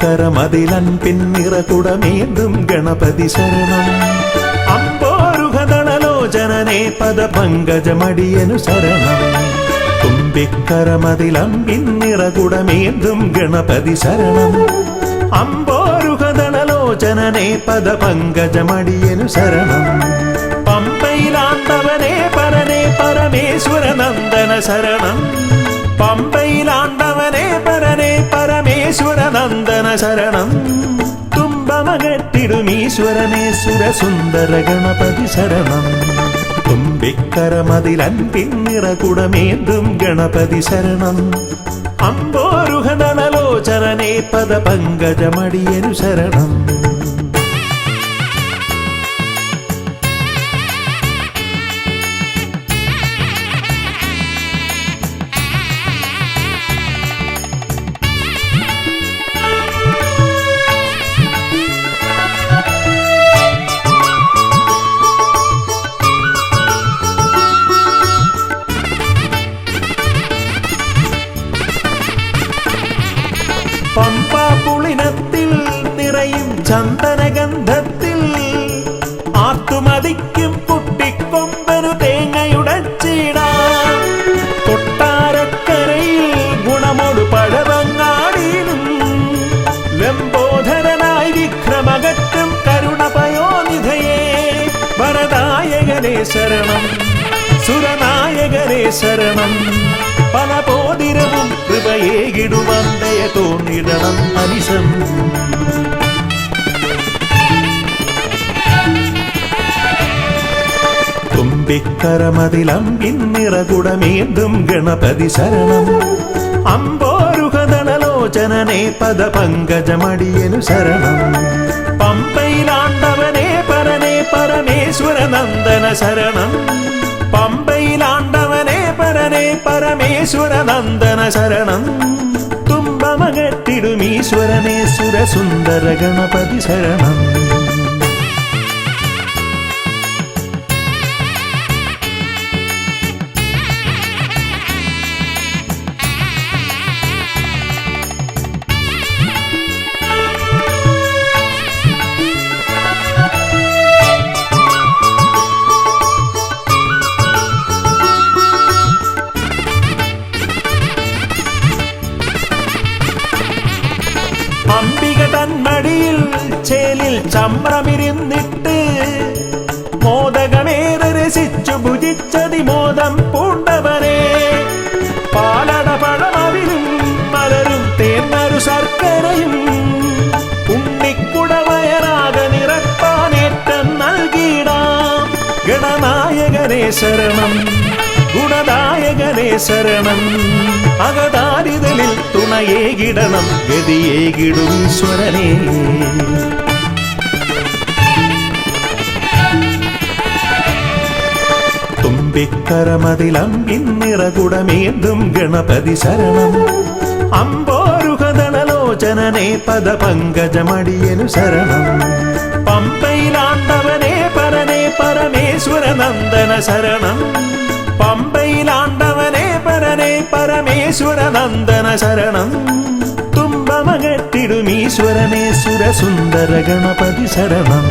തുമ്പിക്കരമതിലൻപിൻ നിറകുടമേന്തും ഗണപതി ശരണം. അമ്പോരുഹദളലോചനനേ പദപങ്കജമടിയനു ശരണം. തുമ്പിക്കരമതിലൻപിൻ നിറകുടമേന്തും ഗണപതി ശരണം. അമ്പോരുഹദളലോചനനേ പദപങ്കജമടിയനു ശരണം. പമ്പയിലാണ്ടവനേ പരനേ പരമേശ്വരനന്ദന ശരണം. പമ്പയിലാണ്ടവനേ പരനേ പരമേശ്വരനന്ദന ശരണം. തുമ്പമകറ്റിടുമീശ്വരനേ സുരസുന്ദര ഗണപതി ശരണം. തുമ്പിക്കരമതിലൻപിൻ നിറകുടമേന്തും ഗണപതി ശരണം. അമ്പോരുഹദളലോചനനേ പദപങ്കജമടിയനു ശരണം. പമ്പാപുളിനത്തിൽ നിറയും ചന്ദനഗന്ധത്തിൽ ആത്തുമതിക്കും കുട്ടിക്കൊമ്പനു തേങ്ങയുടച്ചിടാം. കൊട്ടാരക്കരയിൽ ഗുണമൊടു പഴവങ്ങാടിയിലും ലംബോധരനായി വിക്രമകറ്റും കരുണപയോനിധയേ വരദായകനേ ശരണം. സുരനായകനേ ശരണം. പല പോതിരവും കൃപയേകിടുവന്തയ തോന്നിടണം അനിശം. തുമ്പിക്കരമതിലൻപിൻ നിറകുടമേന്തും ഗണപതി ശരണം. അമ്പോരുഹദളലോചനനേ പദപങ്കജമടിയനു ശരണം. പമ്പയിലാണ്ടവനേ പരനേ പരമേശ്വരനന്ദന ശരണം. പമ്പയിലാണ്ടവനേ പരനേ പരമേശ്വരനന്ദന ശരണം. തുമ്പമകറ്റിടുമീശ്വരനേ സുരസുന്ദര ഗണപതി ശരണം. അംബിക തന്മടിയിൽ ചേലിൽ ചമ്രമിരുന്നിട്ട് മോദകമേറെ രസിച്ചു ഭുജിച്ചതിമോദം പൂണ്ടവനെ. പാലട പഴമവിലും മലരും തേന്നരു ശർക്കരയും ഉണ്ണിക്കുടവയറാക നിറപ്പാനേറ്റം നൽകിയിടാം. ഗണനായകനേ ശരണം. ഗുണദായകനേ ശരണം. അകതാരിതലിൽ തുണയേകിടണം ഗതിയേകിടും ഈശ്വരനേ. തുമ്പിക്കരമതിലൻപിൻ നിറകുടമേന്തും ഗണപതി ശരണം. അമ്പോരുഹദളലോചനനേ പദപങ്കജമടിയനു ശരണം. പമ്പയിലാണ്ടവനേ പരനേ പരമേശ്വരനന്ദന ശരണം. പമ്പയിലാണ്ടവനേ പരനേ പരമേശ്വരനന്ദന ശരണം. തുമ്പമകറ്റിടുമീശ്വരനേ സുരസുന്ദര ഗണപതി ശരണം.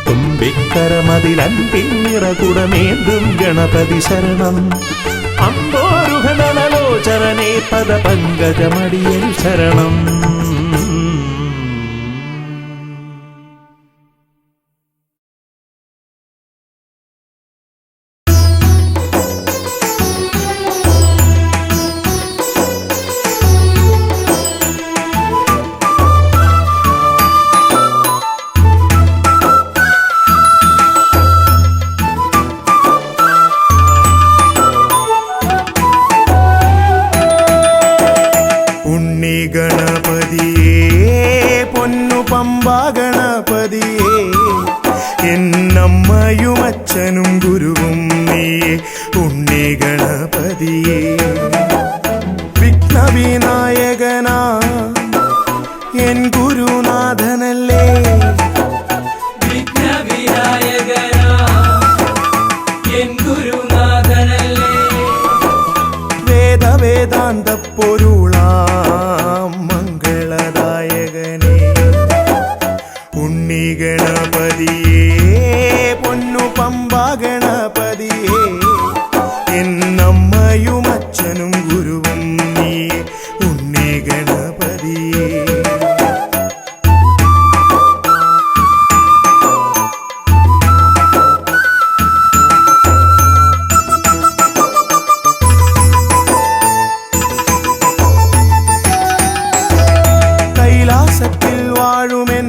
തുമ്പിക്കരമതിലൻപിൻ നിറകുടമേന്തും ഗണപതി ശരണം. അമ്പോരുഹദളലോചനനേ പദപങ്കജമടിയനു ശരണം. ഗണപതിയേ പൊന്നു പമ്പാ ഗണപതിയേ എന്നമ്മയും അച്ഛനും ഗുരുവും നീയേ ഉണ്ണി ഗണപതിയേ. വിഘ്നവിനായകനാ എൻ ഗുരുനാഥനല്ലേ. വിഘ്നവിനായകനാ എൻ ഗുരുനാഥനല്ലേ. വേദവേദാന്ത പൊരുളാം മംഗളദായകൻ ഉണ്ണി ഗണപതിയേ. കൈലാസത്തിൽ വാഴുമെൻ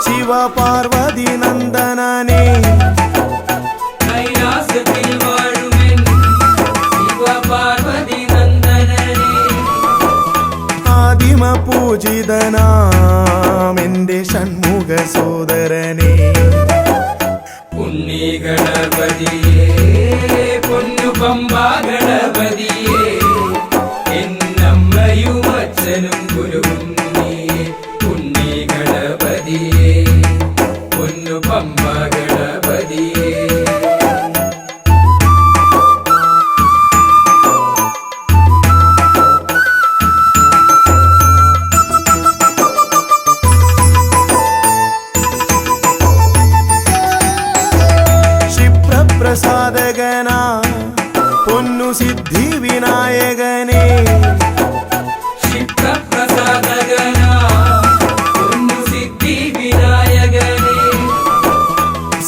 ശിവപാർവതി നന്ദനനേ, കൈലാസത്തിൽ വാഴുമെൻ ശിവപാർവതി നന്ദനനേ, ആദിമ പൂജിതനാം എന്റെ ഷൺമുഖ സോദരനേ. ഉണ്ണി ഗണപതിയേ പൊന്നു പമ്പാ ഗണപതിയേ, എന്നമ്മയും അച്ഛനും ഗുരുവും നീയേ. ഉണ്ണി ഗണപതിയേ പൊന്നു പമ്പാ ഗണപതിയേ. ക്ഷിപ്രപ്രസാദകനാ പൊന്നു സിദ്ധി വിനായകനേ, ക്ഷിപ്രപ്രസാദകനാ പൊന്നു സിദ്ധി വിനായകനേ,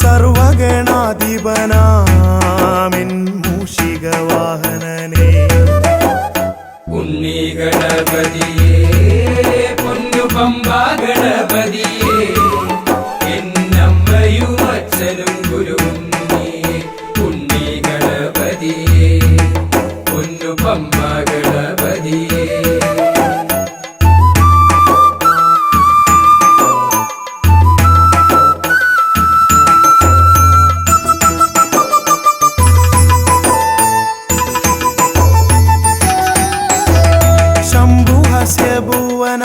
സർവഗണാധിപനാമിൻ മൂഷിക വാഹനനേ. ഉണ്ണി ഗണപതിയേ പൊന്നു പമ്പാ ഗണപതിയേ, എന്നമ്മയും അച്ഛനും ഗുരുവും നീയേ. ഉണ്ണി ഗണപതിയേ പൊന്നു പമ്പാ ഗണപതിയേ. ശംഭുഹസ്യ ഭുവന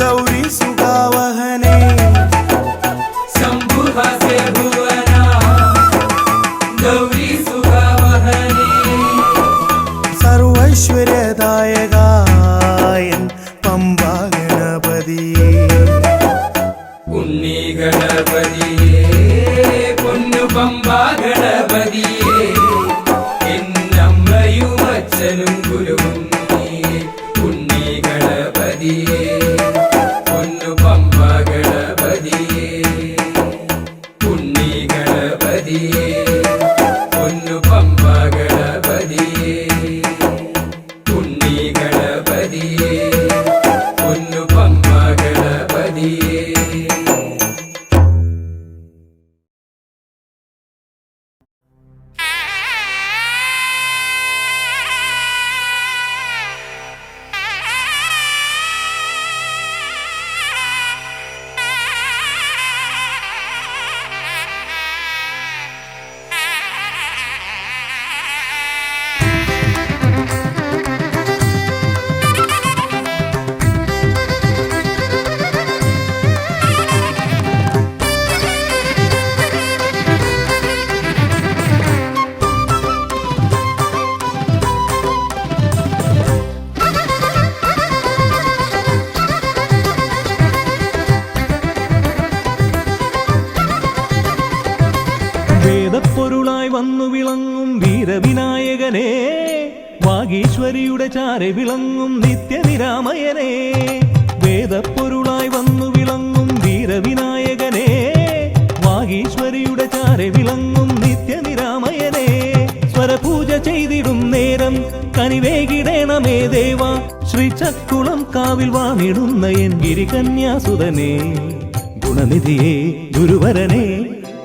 ഗൗരി സുഖാവഹനേ, ശംഭുഹസ്യ ഭുവന ഗൗരി സുഖാവഹനേ, സർവൈശ്വര്യദായകായൻ പമ്പാ ഗണപതിയേ. ഉണ്ണി ഗണപതിയേ പൊന്നു പമ്പാ ഗണപതിയേ, എന്നമ്മയും അച്ഛനും ഗുരുവും നീയേ. ഉണ്ണി ഗണപതിയേ പൊന്നു പമ്പാ ഗണപതിയേ. ഉണ്ണി ഗണപതിയേ പൊന്നു പമ്പാ ഗണപതിയേ. ഉണ്ണി ഗണപതിയേ പൊന്നു പമ്പാ ഗണപതിയേ. വേദപ്പൊരുളായി വന്നു വിളങ്ങും വീരവിനായകനെ, വാഗീശ്വരിയുടെ ചാരെ വിളങ്ങും നിത്യനിരാമയനെ. വേദപ്പൊരുളായി വന്നു വിളങ്ങും വീരവിനായകനെ, വാഗീശ്വരിയുടെ ചാരെ വിളങ്ങും നിത്യനിരാമയനെ. സ്വരപൂജ ചെയ്തിടും നേരം കനിവേകിടേണമേ ദേവ, ശ്രീചക്കുളം കാവിൽ വാണിടുന്ന എൻ ഗിരികന്യാസുതനെ. ഗുണനിധിയെ ഗുരുവരനെ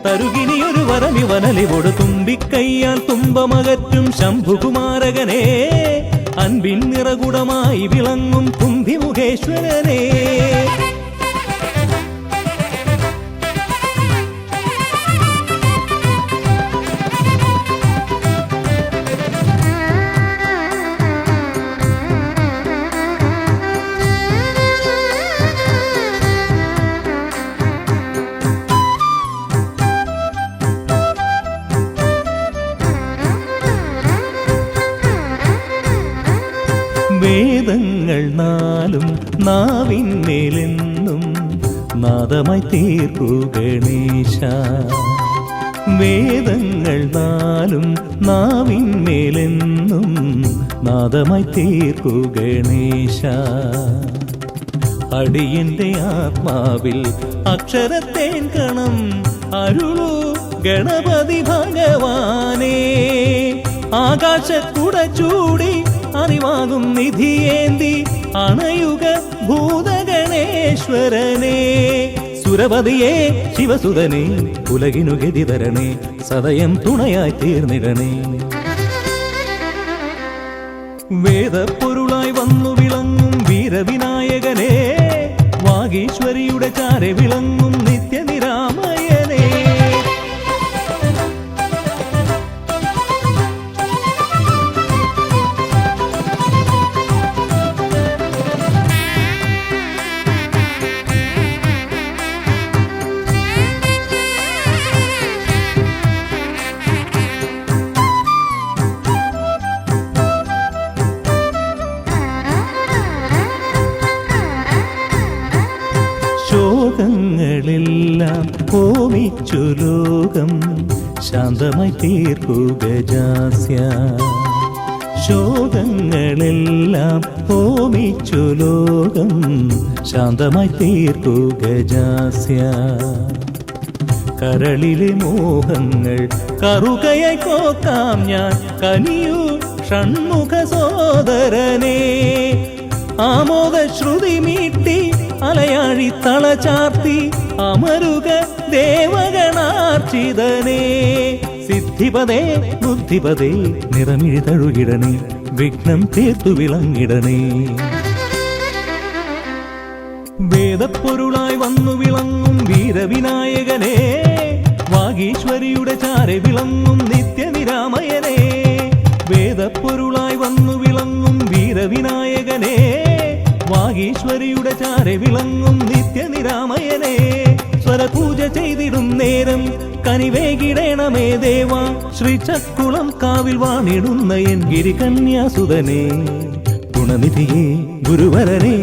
തരുകിനിയൊരു വരമിവനലിവോട് തുമ്പിക്കയ്യാൽ തുമ്പമകറ്റും ശംഭുകുമാരകനെ, അൻപിൻ നിറകുടമായി വിളങ്ങും കുംഭിമുഖേശ്വരനെ. വേദങ്ങൾ നാലും നാവിന്മേലെന്നും നാദമായി തീർക്കൂ ഗണേശ. വേദങ്ങൾ നാലും നാവിന്മേലെന്നും നാദമായി തീർക്കു ഗണേശ. അടിയന്റെ ആത്മാവിൽ അക്ഷരത്തേൻ കണം അരുളു ഗണപതി ഭഗവാനേ. ആകാശക്കുട ചൂടി അറിവാകും നിധിയേന്തി അണയുക ഭൂതഗണേശ്വരനേ. സുരപതിയെ ശിവസുതനെ ഉലകിനു ഗതി തരണേ, സദയം തുണയായി തീർന്നിടണേ. വേദപ്പൊരുളായി വന്നു വിളങ്ങും വീരവിനായകനെ, വാഗീശ്വരിയുടെ ചാരെ വിളങ്ങും നിത്യനിരാമയനേ. ശോകങ്ങളെല്ലാം ഹോമിച്ചു ലോകം ശാന്തമായി തീർക്കു ഗജാസ്യ. ശോകങ്ങളെല്ലാം ഹോമിച്ചു ലോകം ശാന്തമായി തീർക്കു ഗജാസ്യ. കരളിലെ മോഹങ്ങൾ കറുകയായി കോക്കാം ഞാൻ, കനിയൂ ഷൺമുഖ സോദരനേ. ആമോദ ശ്രുതി മീട്ടി അലയാഴി തളചാർത്തി അമരുക ദേവഗണാർച്ചിതനേ. സിദ്ധിപദേ ബുദ്ധിപദേ നിറമിഴി തഴുകിടണേ, വിഘ്നം തീർത്തു വിളങ്ങിടണേ. വേദപ്പൊരുളായി വന്നു വിളങ്ങും വീരവിനായകനെ, വാഗീശ്വരിയുടെ ചാരെ വിളങ്ങും നിത്യനിരാമയനേ. വേദപ്പൊരുളായി വന്നു വിളങ്ങും വീരവിനായകനെ, വാഗീശ്വരിയുടെ ചാരെ വിളങ്ങും നിത്യനിരാമയനേ. സ്വരപൂജ ചെയ്തിടും നേരം കനിവേകിടേണമേ ദേവ. ശ്രീചക്കുളം കാവിൽ വാണിടുന്ന എൻ ഗിരികന്യാസുതനെ, ഗുണനിധിയെ ഗുരുവരനെ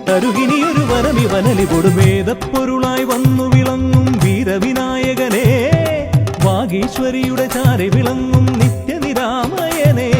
തരുകിനിയൊരു വരമിവനലി കൊടും. വേദപ്പൊരുളായി വന്നു വിളങ്ങും വീരവിനായകനെ, വാഗീശ്വരിയുടെ ചാരെ വിളങ്ങും നിത്യനിരാമയനേ.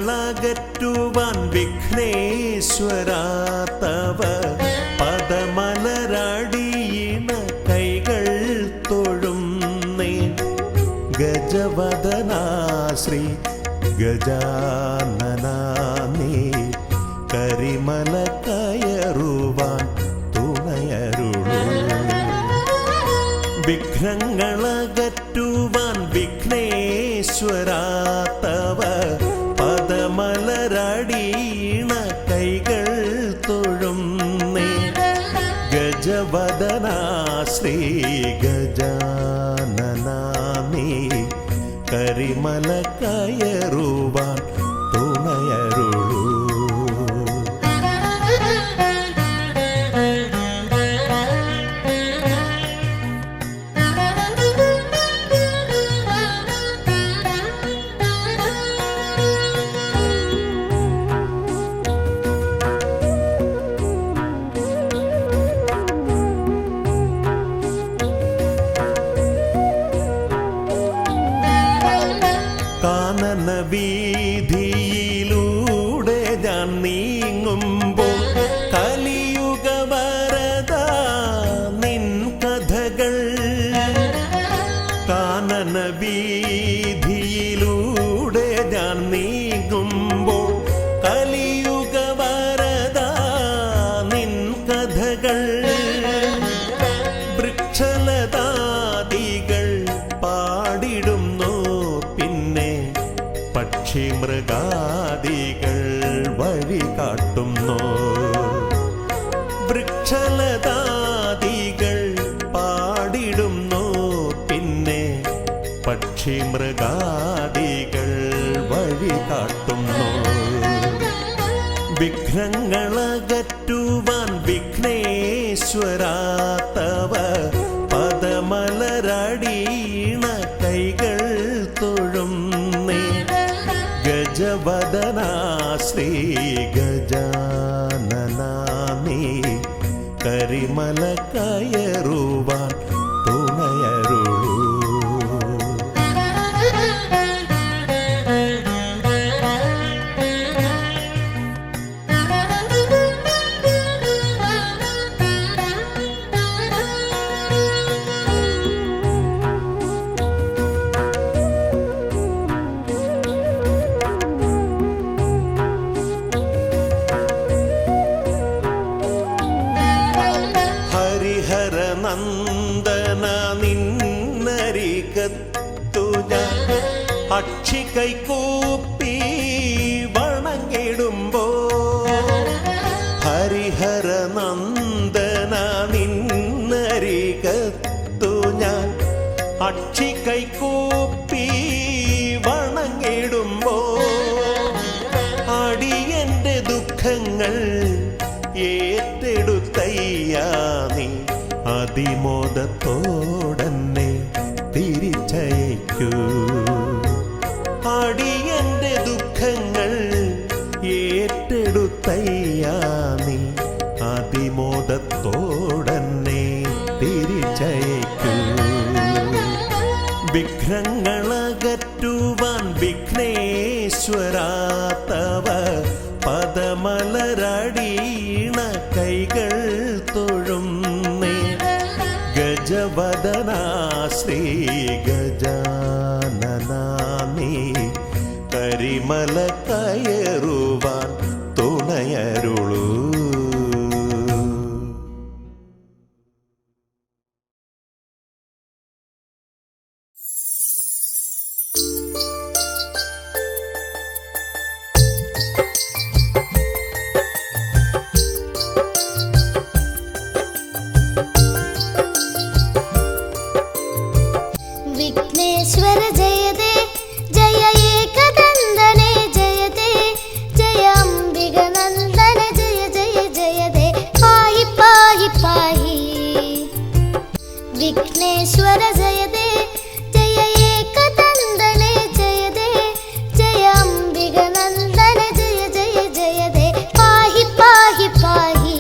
വിഘ്നങ്ങളകറ്റുവാൻ വിഘ്നേശ്വരാ തവ പദമലരടിയിണ കൈകൾ തൊഴുന്നേ. ഗജവദനാ ശ്രീ ഗജാനനാ നീ കരിമല കയറുവാൻ തുണയരുളൂ. വിഘ്നങ്ങളകറ്റുവാൻ വിഘ്നേശ്വരാ തവ പദമലരടിയിണ കൈകൾ തൊഴുന്നേ. ഗജവദനാ ശ്രീ ഗജാനനാ നീ കരിമല കയറുവാൻ തുണയരുളൂ. വീതിയിലൂടെ ഞാൻ നീങ്ങുമ്പോൾ കലിയുഗ വരദ നിൻ കഥകൾ. കാനന വീതിയിലൂടെ ഞാൻ നീങ്ങുമ്പോൾ കലിയുഗ വരദ നിൻ കഥകൾ. വൃക്ഷലതാദികൾ പാടിടുന്നു, പിന്നെ പക്ഷിമൃഗാദികൾ വഴി കാട്ടുന്നു. വൃക്ഷലതാദികൾ പക്ഷി മൃഗാദികൾ വഴി കാട്ടുന്നു. വിഘ്നങ്ങളകറ്റുവാൻ വിഘ്നേശ്വരാ തവ പദമലരടീണ കൈകൾ തൊഴുന്നേ. ഗജവദനാ ശ്രീ ഗജാനനാ നീ കരിമല കയറുവാൻ തുണയരുളൂ. നന്ദന നിന്നരികത്തു ഞാൻ അക്ഷി കൈകൂപ്പി വണങ്ങിടുമ്പോ. ഹരിഹര നന്ദന നിന്നരികത്തു ഞാൻ അക്ഷി കൈകൂപ്പി വണങ്ങിടുമ്പോ. അടിയന്റെ ദുഃഖങ്ങൾ ഏറ്റെടുത്തയ്യാ നീ അതിമോദത്തോടന്നെ തിരിച്ചയക്കൂ. അടിയന്റെ ദുഃഖങ്ങൾ ഏറ്റെടുത്തയ്യാ നീ അതിമോദത്തോടന്നെ തിരിച്ചയക്കൂ. വിഘ്നങ്ങളകറ്റുവാൻ വിഘ്നേശ്വരാ തവ പദമലരടീണ കൈകൾ തൊഴുന്നേ. ഗജവദനാ ശ്രീ ഗജാനനാ നീ കരിമല കയറുവാൻ തുണയരുളൂ. विघ्नेश्वर जयते जय एकदन्दने जयते जय अम्बिगनन्दन जय जय जयते पाहि पाहि पाहि. विघ्नेश्वर जयते जय एकदन्दने जयते जय अम्बिगनन्दन जय जय जयते पाहि पाहि पाहि.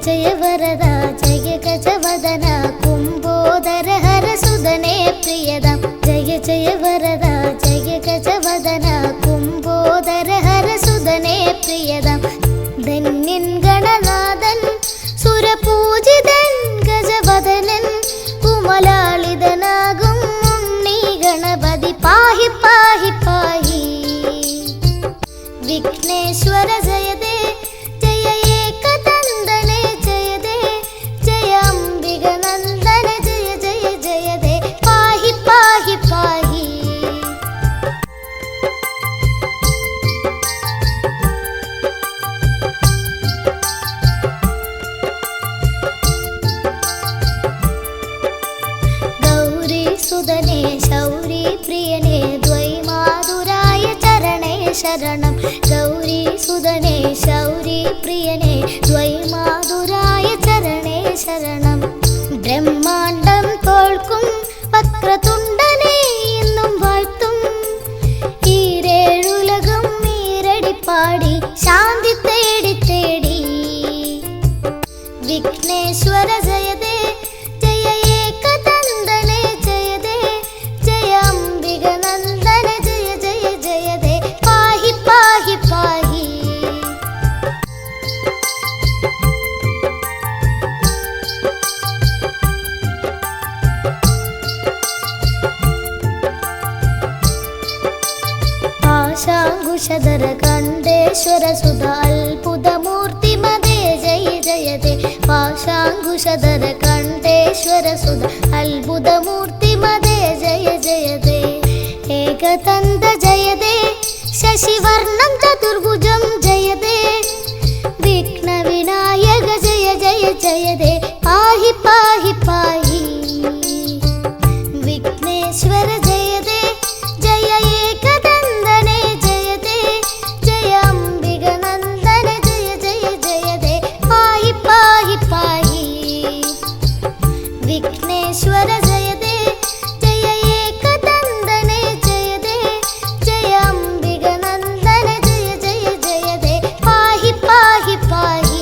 जय वरदा जय गजवदना कुम्भोदर हर सुदने प्रियदा. जय जय वरदा जय गजवदना कुम्भोदर हर सुदने प्रियदा. धन्यन गणनाथन सुरपूजिതൻ ഗജവദനൻ കുമലാളിതനാകും ഉണ്ണി ഗണപതി പാഹി പാഹി പാഹി. വിഘ്നേശ്വര ജയതേ ജയ ഏകദന്തനേ ജയതേ ജയ അംബികനന്ദന ജയ ജയ ജയതേ പാഹി പാഹി പാഹി. ശശിവർണം ചതുർഭുജം ജയതേ വിഘ്നവിനായക ജയ ജയ ജയതേ പാഹി പാഹി പാഹി വിഘ്നേശ്വര ജയതേ ജയ ഏകദന്തനേ ജയതേ ജയ അംബിക നന്ദന ജയ ജയ ജയതേ പാഹി പാഹി പാഹി വിഘ്നേശ്വര ജയതേ ജയ ഏകദന്തനേ ജയതേ ജയ അംബിക നന്ദന ജയ ജയ ജയതേ പാഹി പാഹി പാഹി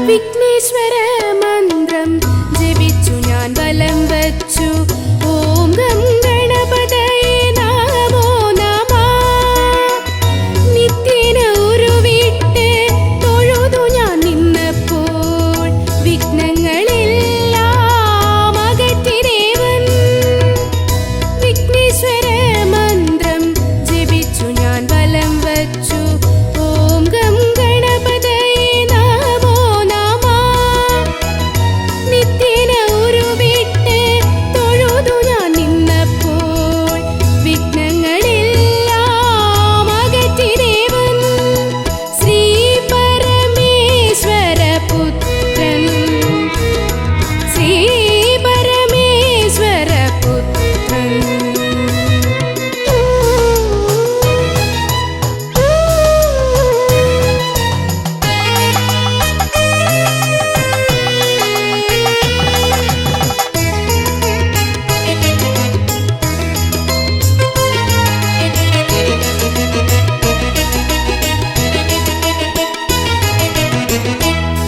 വിഘ്നേശ്വര മന്ത്രം ജപിച്ചു ഞാൻ വലം വച്ചു. ഓം ഗം ഗണപതയേ നമോ നമഃ. നിത്യേന ഉരുവിട്ട് തൊഴുതു ഞാൻ നിന്നപ്പോൾ വിഘ്നങ്ങളെല്ലാം അകറ്റിദേവൻ. വിഘ്നേശ്വര മന്ത്രം ജപിച്ചു ഞാൻ വലം വച്ചു. ഓം ഗം ഗണപതയേ നമോ നമഃ. നിത്യേന ഉരുവിട്ട് തൊഴുതു ഞാൻ നിന്നപ്പോൾ വിഘ്നങ്ങളെല്ലാം അകറ്റിദേവൻ. ശ്രീ പരമേശ്വര പുത്രൻ, ശ്രീ പരമേശ്വര പുത്രൻ.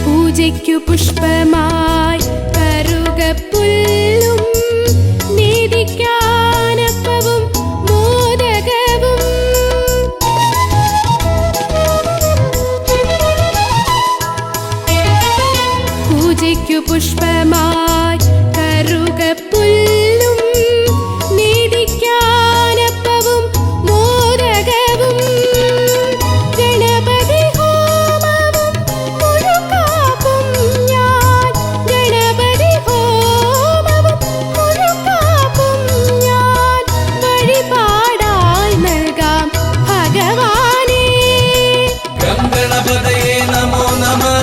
പൂജയ്ക്കു പുഷ്പമായി കറുകപ്പുല്ലും നേദിക്കാനപ്പവും മോദകവും. പൂജയ്ക്കു പുഷ്പമായി കറുകപ്പുല്ലും നേദിക്കാനപ്പവും മോദകവും. ഗണപതി ഹോമവും മുഴുക്കാപ്പും ഞാൻ, ഗണപതി ഹോമവും മുഴുക്കാപ്പും ഞാൻ വഴിപാടായി നൽകാം ഭഗവാനേ. ഗം ഗണപതയേ നമോ നമഃ.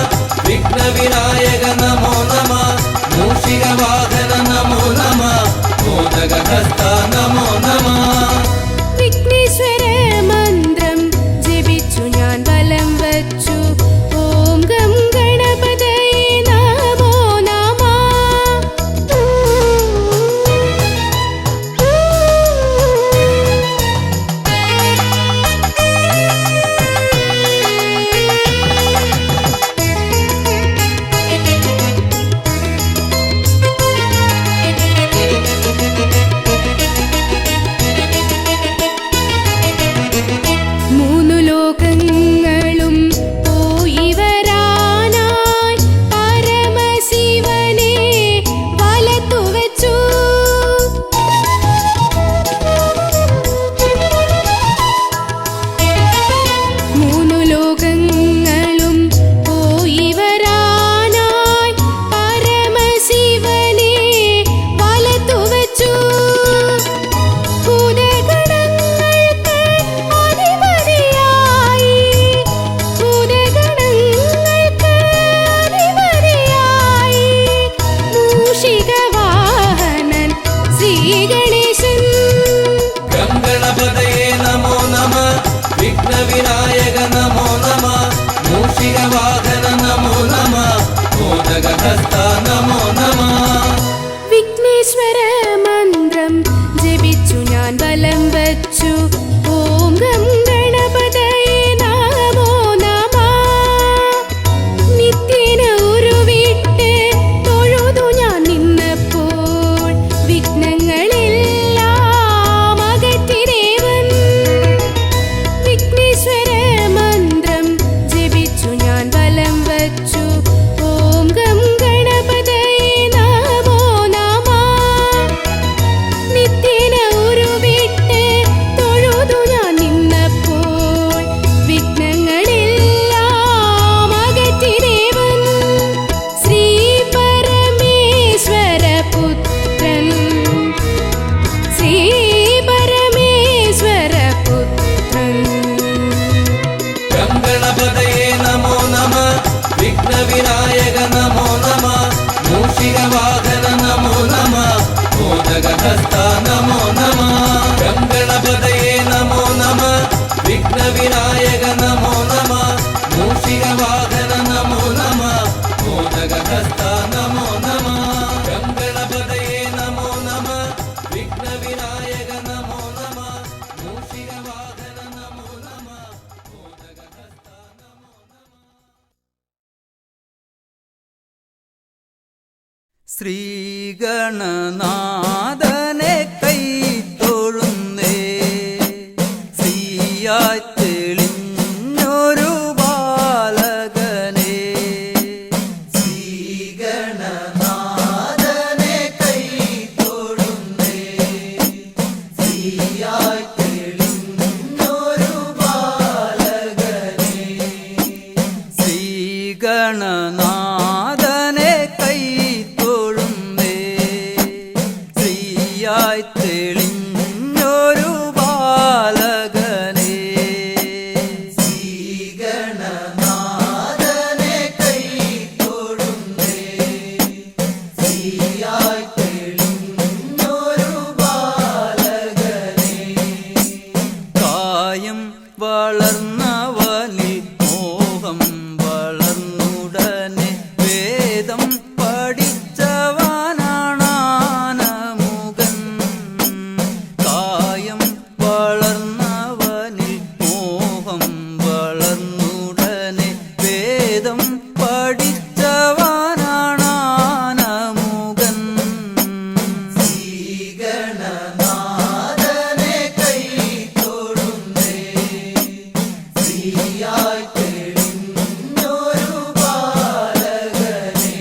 വിഘ്നവിനായക നമോ നമഃ. മൂഷികവാഹന നമോ നമഃ. മോദകഹസ്ത നമോ നമഃ. വിഘ്നേശ്വര മന്ത്രം ജപിച്ചു ഞാൻ വലം വച്ചു. ഓം ഗം ഗണപതയേ നമോ നമഃ. മൂന്നു ലോകങ്ങളും പോയി വരാനായി പരമശിവനെ വലത്തു വെച്ചു. മൂന്നു ലോകങ്ങളും പോയി വരാനായി പരമശിവനെ വലത്തു വെച്ചു. ഭൂതഗണങ്ങൾക്ക് അധിപതിയായി, ഭൂതഗണങ്ങൾക്ക് അധിപതിയായി മൂഷികവാഹനൻ ശ്രീഗണേശൻ. ഗം ഗണപതയേ നമോ നമഃ. വിഘ്നവിനായക നമോ നമഃ. മൂഷികവാഹന നമോ നമഃ. മോദകഹസ്ത നമോ നമഃ. വിഘ്നേശ്വര മന്ത്രം ജപിച്ചു ഞാൻ വലം വച്ചു. ഓം ഗം ഗണപതയേ നമോ നമഃ. നിത്യേന ഉരുവിട്ട് മോദകഹസ്ത നമോ നമ ഗംഗണപതയേ നമോ നമ വിഘ്നവിനായക നമോ നമ മൂഷികവാഹന നമോ നമ മോദകഹസ്ത നമോ നമ ഗംഗണപതയേ നമോ നമ വിഘ്നവിനായക നമോ നമ മൂഷികവാഹന നമോ നമ മോദകഹസ്ത നമോ നമ. ശ്രീഗണനാഥനെ കൈ തൊഴുന്നേ ശ്രീയായി തെളിഞ്ഞൊരു ബാലകനെ ശ്രീഗണനാഥനെ കൈ തൊഴുന്നേ ശ്രീയായി തെളിഞ്ഞൊരു ബാലകനെ ശ്രീഗണനാഥനെ കൈ തൊഴുന്നേ ശ്രീയായി തെളിഞ്ഞൊരു ബാലകനെ ശ്രീഗണനാഥനെ കൈ തൊഴുന്നേ ശ്രീയായി തെളിഞ്ഞൊരു ബാലകനെ കായം വളർന്നവനിൽ മോഹം വളർന്നുടനെ വേദം പഠിച്ചവനാണാനമുകൻ കായം വളർന്നവനിൽ മോഹം വളർന്നുടനെ വേദം പഠിച്ചവനാണാനമുകൻ ശ്രീഗണനാഥനെ കൈ തൊഴുന്നേ ശ്രീയായി തെളിഞ്ഞൊരു ബാലകനെ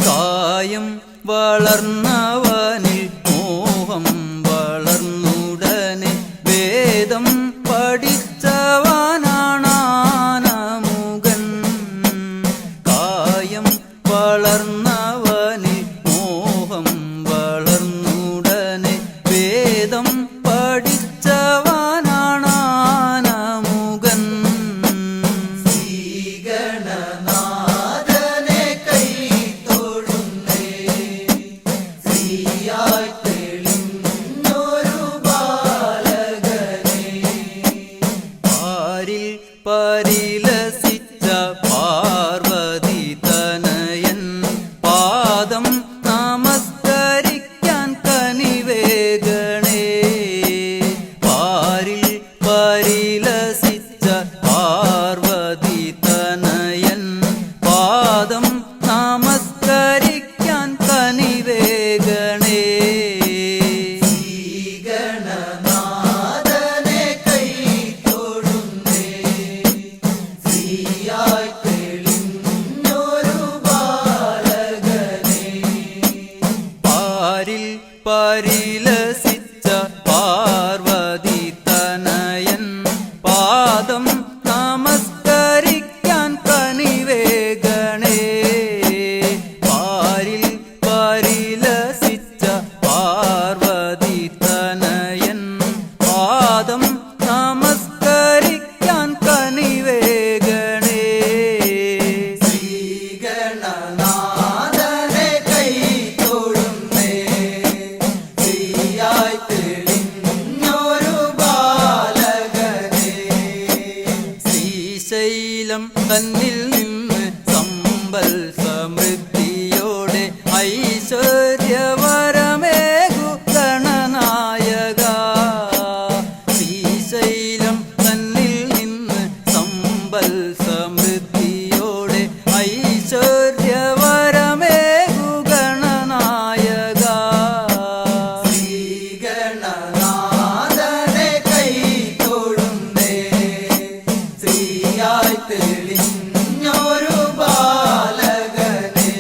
കായം വളർന്നവനിൽ മോഹം വളർന്നുടനെ വേദം പഠിച്ചവനാണാനമുകൻ കായം വളർന്നവനിൽ മോഹം വളർന്നുടനെ വേദം പഠിച്ചവനാണാനമുകൻ ശ്രീഗണനാഥനെ കൈ തൊഴുന്നേ ശ്രീയായി തെളിഞ്ഞൊരു ബാലകനെ പാരിൽ പരിലസിച്ച പാർവതി തനയൻ പാദം നമസ്കരിക്കാൻ കനിവേഗണേ പാരിൽ പരിലസിച്ച പാർവതി തനയൻ പാദം നമസ്കരിക്കാൻ കനിവേഗണേ ശ്രീഗണനാഥനെ കൈ തൊഴുന്നേ ശ്രീയായി തെളിഞ്ഞൊരു ബാലകനെ പാരിൽ പരിലസിച്ച പാർവതി തനയൻ പാദം നമസ്കരിക്കാൻ കനിവേഗണേ പാരിൽ പരിലസിച്ച പാർവതി തനയൻ പാദം നമസ്കരിക്കാൻ കനിവേഗണേ ശ്രീഗണനാഥനെ കൈ തൊഴുന്നേ ശ്രീയായി തെളിഞ്ഞൊരു ബാലകനെ ശ്രീശൈലം തന്നിൽ നിന്ന് സമ്പൽ സമൃദ്ധിയോടെ ഐശ്വര്യവരമേകു ഗണനായക ശ്രീശൈലം തന്നിൽ നിന്ന് സമ്പൽ സമൃദ്ധിയോടെ ഐശ്വര്യവരമേകു ഗണനായക ശ്രീഗണനാഥനെ കൈ തൊഴുന്നേ ശ്രീയായി തെളിഞ്ഞൊരു ബാലകനെ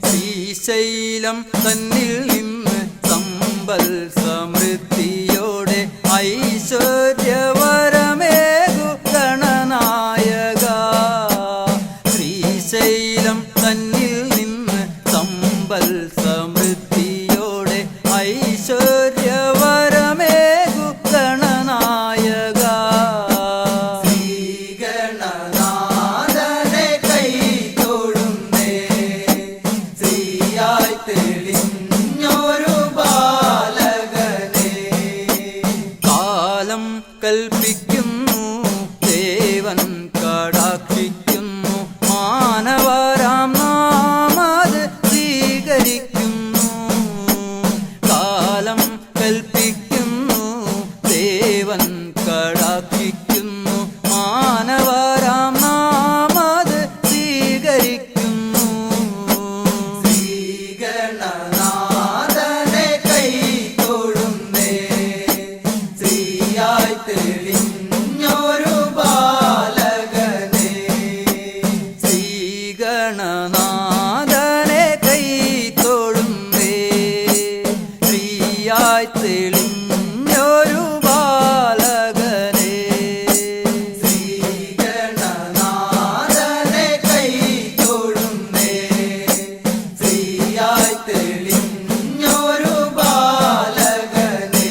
ശ്രീശൈലം തന്നിൽ നിന്ന് സമ്പൽ സമൃദ്ധിയോടെ ഐശ്വര്യവരമേകു ഗണനായക ശ്രീശൈലം തന്നിൽ നിന്ന് സമ്പൽ സമൃദ്ധിയോടെ ഐശ്വര്യവരമേകു ഗണനായക ശ്രീഗണനാഥനെ കൈ തൊഴുന്നേ ശ്രീയായി തെളിഞ്ഞൊരു ശ്രീയായി തെളിഞ്ഞൊരു ബാലകനെ ശ്രീഗണനാഥനെ കൈ തൊഴുന്നേ ശ്രീയായി തെളിഞ്ഞൊരു ബാലകനെ.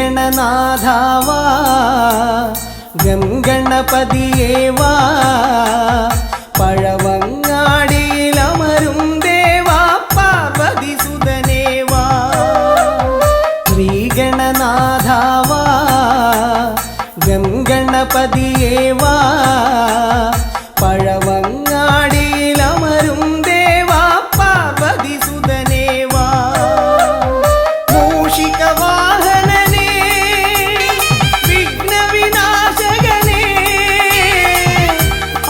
ശ്രീഗണനാഥാവാ ഗംഗണപതിയേവാ പഴവങ്ങാടിയിലമരും ദേവാ പാർവതി സുതനേവാ. ശ്രീഗണനാഥാവാ ഗംഗണപതിയേവാ പഴവങ്ങാടിയിലമരും ദേവാ പാർവതി സുതനേവാ. മൂഷികവാഹനനേ വിഘ്നവിനാശകനേ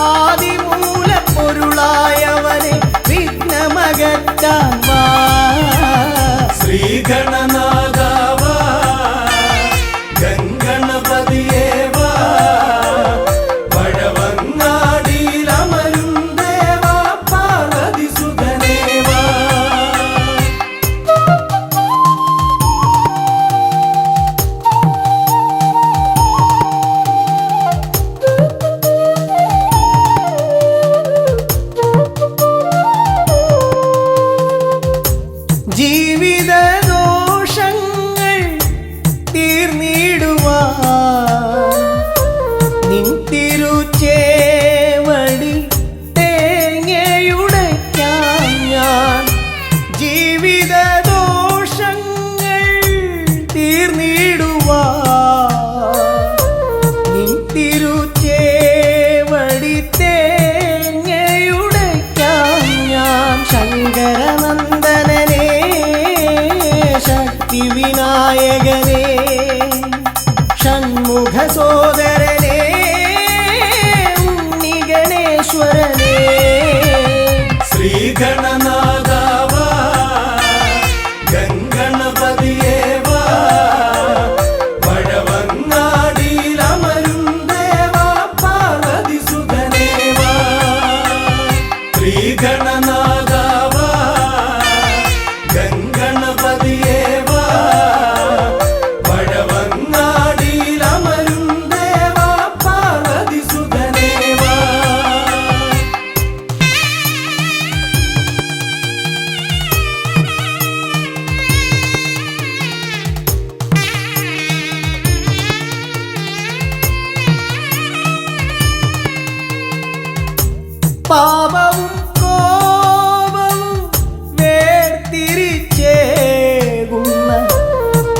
ആദിമൂലപ്പൊരുളായവനെ വിഘ്നമകറ്റാൻ വാ. ശ്രീഗണനാഥവാ ഗംഗണപതിയേവാ പഴവങ്ങാടിയിലമരും ദേവാ പാർവതി സുതനേവാ. ജീവിത ദോഷങ്ങൾ തീർന്നിടുവാൻ നിൻ തിരുച്ചേവടി തേങ്ങയുടയ്ക്കാൻ ഞാൻ. ജീവിത ദോഷങ്ങൾ തീർന്നിടുവാൻ നിൻ തിരുച്ചേവടി തേങ്ങയുടയ്ക്കാൻ ഞാൻ. ശങ്കരനന്ദനനേ ശക്തി വിനായകനേ ഷൺമുഖ സോദരനേ ഉണ്ണിഗണേശ്വരനേ. ശ്രീഗണനാഥവാ ഗംഗണപതിയേവാ പഴവങ്ങാടിയിലമരും ദേവാ പാർവതി സുതനേവാ. ശ്രീഗണനാഥവാ ഗംഗണപതിയേവാ പഴവങ്ങാടിയിലമരും ദേവാ പാർവതി സുതനേവാ. പാപവും കോപവും വേർതിരിച്ചേകുന്ന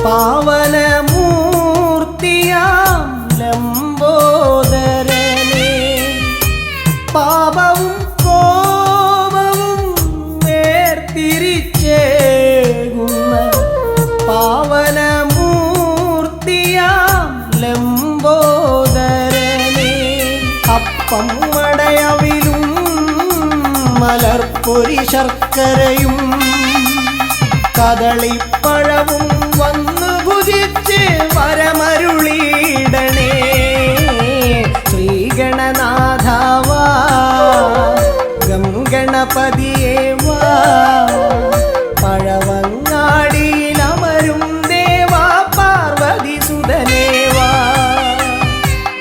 പാവനമൂർത്തിയാം ലംബോദരനേ. പാപവും കോപവും വേർതിരിച്ചേകുന്ന പാവനമൂർത്തിയാം ലംബോദരനേ. അപ്പം മടയവിലും മലർപ്പൊരി ശർക്കരയും കദളിപ്പഴവും വന്നു ഭുജിച്ച് വരമരുളിയിടണേ. ശ്രീഗണനാഥാവാ ഗംഗണപതിയേവാ പഴവങ്ങാടിയിലമരും ദേവാ പാർവതി സുതനേവാ.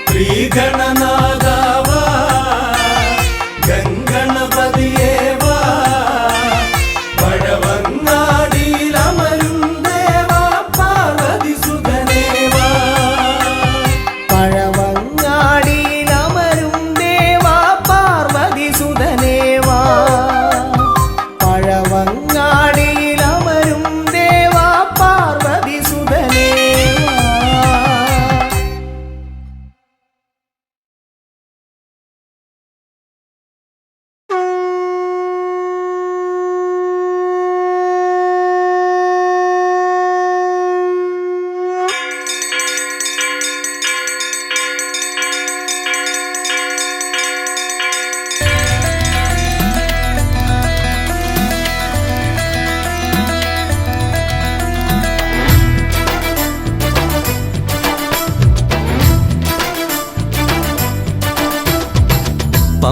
ശ്രീഗണനാഥവാ ഗംഗണപതിയേവാ പഴവങ്ങാടിയിലമരും ദേവാ പാർവതി സുതനേവാ. പഴവങ്ങാടിയിലമരും ദേവാ പാർവതി സുതനേവാ. പഴവങ്ങാടിയിലമരും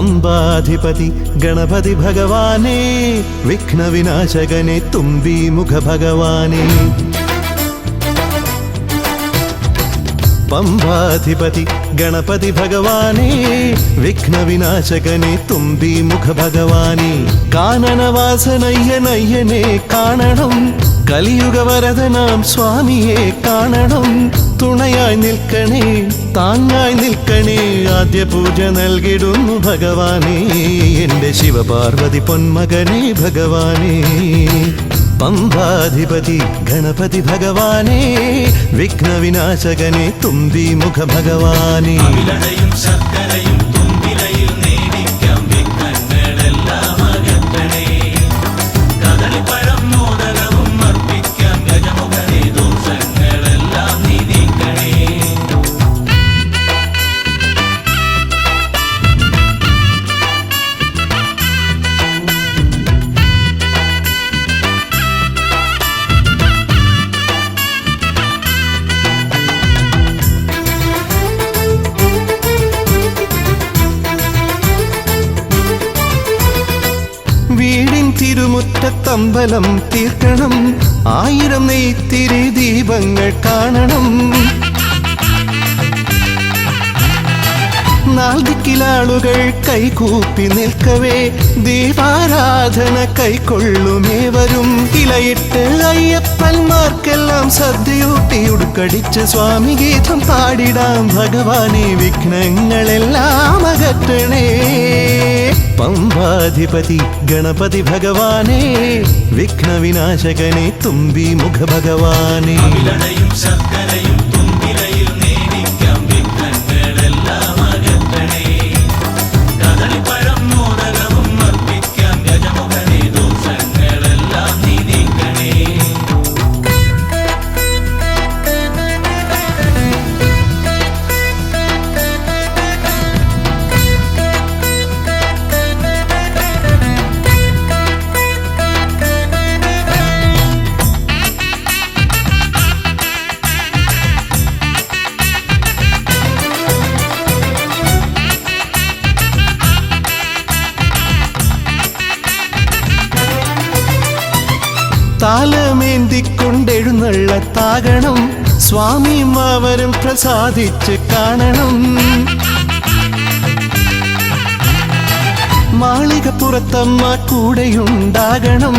പമ്പാധിപതി ഗണപതി ഭഗവാനേ വിഘ്നവിനാശകനെ തുമ്പി മുഖ ഭഗവാനേ പമ്പാധിപതി ഗണപതി ഭഗവാനേ വിഘ്നവിനാശകനെ തുമ്പി മുഖ ഭഗവാനേ കാനനവാസനയ്യനയ്യനെ കാണണം കലിയുഗവരദനാം സ്വാമിയെ കാണണം തുണയായി നിൽക്കണേ താങ്ങായി നിൽക്കണേ ആദ്യ പൂജ നൽകിടുന്നു ഭഗവാനേ എൻ്റെ ശിവപാർവതി പൊന്മകനേ ഭഗവാനേ പമ്പാധിപതി ഗണപതി ഭഗവാനേ വിഘ്നവിനാശകനെ തുമ്പി മുഖ ഭഗവാനേ ശർക്കരയും തുമ്പിലയിൽ നേടിക്കാം വിഘ്നങ്ങളെല്ലാം അകറ്റണേ കദളിപ്പഴം മോദകവും അർപ്പിക്കാം ഗജമുഖനെ ദോഷങ്ങളെല്ലാം നീ നീക്കണേ വീടിൻ തിരുമുറ്റത്തമ്പലം തീർക്കണം 1000 നെയ്ത്തിരി ദീപങ്ങൾ കാണണം നാൽദിക്കിലാളുകൾ കൈകൂപ്പി നിൽക്കവേ ദീപാരാധന കൈക്കൊള്ളുമേവരും ഇലയിട്ട് അയ്യപ്പന്മാർക്കെല്ലാം സദ്യയൂട്ടി ഉടുക്കടിച്ച് സ്വാമി ഗീതം പാടിടാം ഭഗവാനെ വിഘ്നങ്ങളെല്ലാം അകറ്റണേ പമ്പാധിപതി ഗണപതി ഭഗവാനേ വിഘ്നവിനാശകനെ തുമ്പി മുഖ ഭഗവാനേ ശർക്കരയും തുമ്പിലയിൽ നേടിക്കാം വിഘ്നങ്ങളെല്ലാം അകറ്റണേ കദളിപ്പഴം മോദകവും അർപ്പിക്കാം ഗജമുഖനെ ദോഷങ്ങളെല്ലാം നീ നീക്കണേ താലമേന്തിക്കൊണ്ടെഴുന്നള്ളത്താകണം സ്വാമിയും അവരും പ്രസാദിച്ച് കാണണം മാളികപ്പുറത്തമ്മ കൂടെയുണ്ടാകണം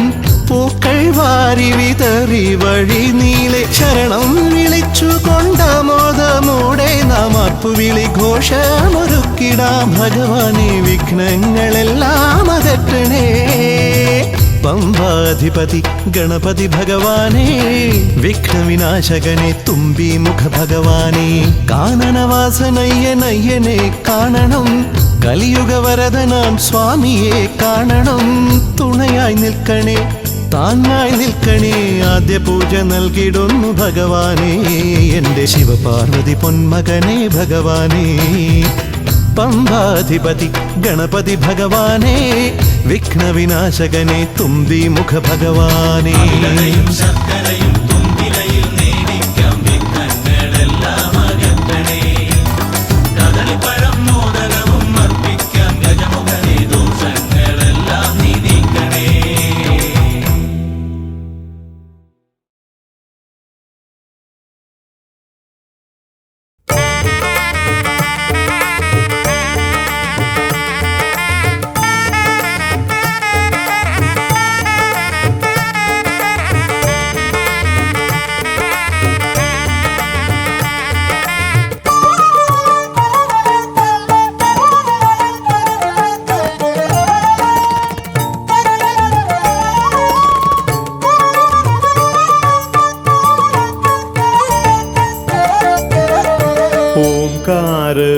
പൂക്കൾ വാരി വിതറി വഴി നീളെ ശരണം വിളിച്ചു കൊണ്ടാമോദമോടെ നാം അർപ്പുവിളി ഘോഷമൊരുക്കിടാം ഭഗവാനെ വിഘ്നങ്ങളെല്ലാം അകറ്റണേ പമ്പാധിപതി ഗണപതി ഭഗവാനേ വിഘ്നവിനാശകനെ തുമ്പി മുഖ ഭഗവാനേ കാനനവാസനയ്യനയ്യനെ കാണണം കലിയുഗവരദനാം സ്വാമിയെ കാണണം തുണയായി നിൽക്കണേ താങ്ങായി നിൽക്കണേ ആദ്യ പൂജ നൽകിടുന്നു ഭഗവാനേ എൻ്റെ ശിവപാർവതി പൊന്മകനേ ഭഗവാനേ പമ്പാധിപതി ഗണപതി ഭഗവാനേ വിഘ്നവിനാശകനെ തുമ്പി മുഖ ഭഗവാനേ ശർക്കരയും തുമ്പിലയിൽ നേടിക്കാം വിഘ്നങ്ങളെല്ലാം അകറ്റണേ കദളിപ്പഴം മോദകവും അർപ്പിക്കാം ഗജമുഖനെ ദോഷങ്ങളെല്ലാം നീ നീക്കണേ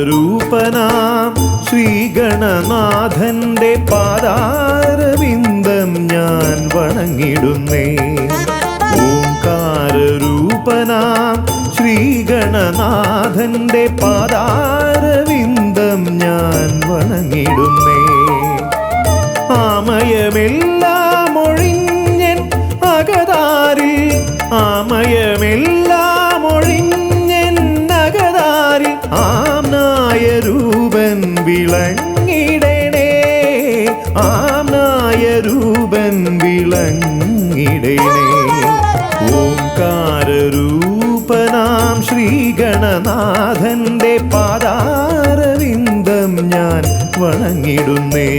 ഓംകാരരൂപനാം ശ്രീഗണനാഥന്റെ പാദാരവിന്ദം ഞാൻ വണങ്ങിടുന്നേ ഓംകാരരൂപനാം ശ്രീഗണനാഥന്റെ പാദാരവിന്ദം ഞാൻ വണങ്ങിടുന്നേ ആമയമെല്ലാം ഒഴിഞ്ഞൻ അകതാരിൽ ആമയമെല്ലാം ഒഴിഞ്ഞൻ അകതാരിൽ ആംനായ രൂപൻ വിളങ്ങിടണേ വണങ്ങിടേണേ. ഓംകാരരൂപനാം ശ്രീഗണനാഥന്റെ പാദാരവിന്ദം ഞാൻ വണങ്ങിടുന്നേ.